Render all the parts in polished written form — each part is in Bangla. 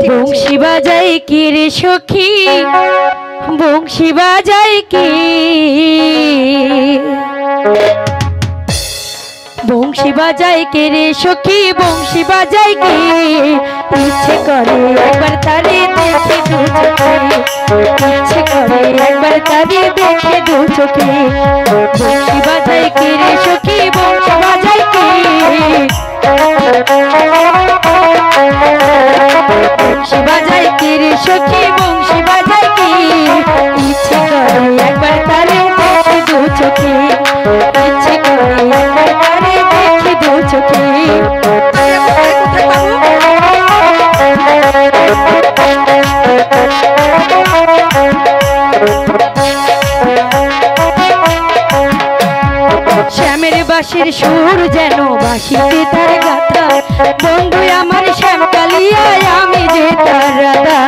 বংশী বাজাই কি রে সখী বংশী বাজাই কি বংশী বাজাই কে রে সখী বংশী বাজাই কি ইচ্ছে করে একবার তারে দেখে দু চোখে ইচ্ছে করে একবার তারে দেখে দু চোখে বংশী বাজাই কে রে সখী বংশী বাজাই কি বংশী বাজাই কে রে সখী বংশী বাজাই কি ইচ্ছে করে একবার তারে দেখে দু চোখে ইচ্ছে করে একবার তারে দেখে দু চোখে শ্যামের বাঁশির সুর যেন বাঁশিতে তার গাথা বন্ধু আমার শ্যাম কালিয়ায় আমি যে তার রাধা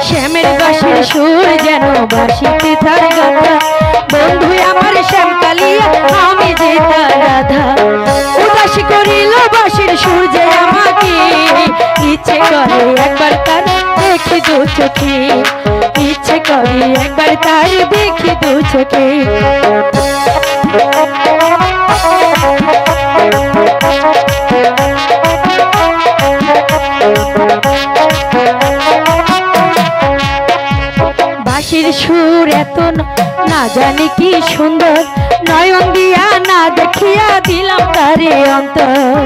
শ্যামের বাঁশির সুর যেন বাঁশিতে তার গাথা বন্ধু আমার শ্যাম কালিয়া আমি যে তার রাধা উদাস করিল বাঁশির সুর যে আমাকে ইচ্ছে করে একবার তার দেখি দু চোখে ইচ্ছে করে একবার তার দেখি দু চোখে বাঁশির সুর এত না জানি কি সুন্দর নয়ন দিয়া না দেখিয়া দিলাম তারে অন্তর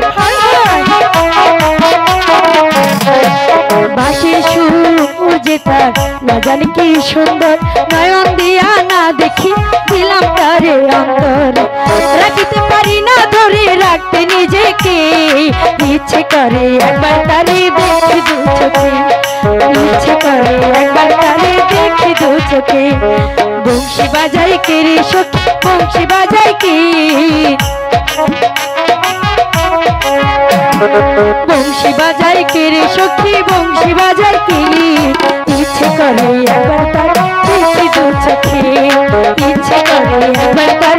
বাঁশির সুর যে তার না জানি কি সুন্দর নয়ন দিয়া না দেখি দিলাম তারে অন্তর রাখিতে পারি না ধরে রাখতে নিজেকে ইচ্ছে করে একবার তারে দেখি দু চোখে ইচ্ছে করে একবার তারে দেখি দু চোখে বংশী বাজাই কে রে সখী বংশী বাজাই কি বংশী বাজাই কে রে সখী বংশী বাজাই কি ইচ্ছে করে একবার তার দেখি দু চোখে ইচ্ছে করে একবার তার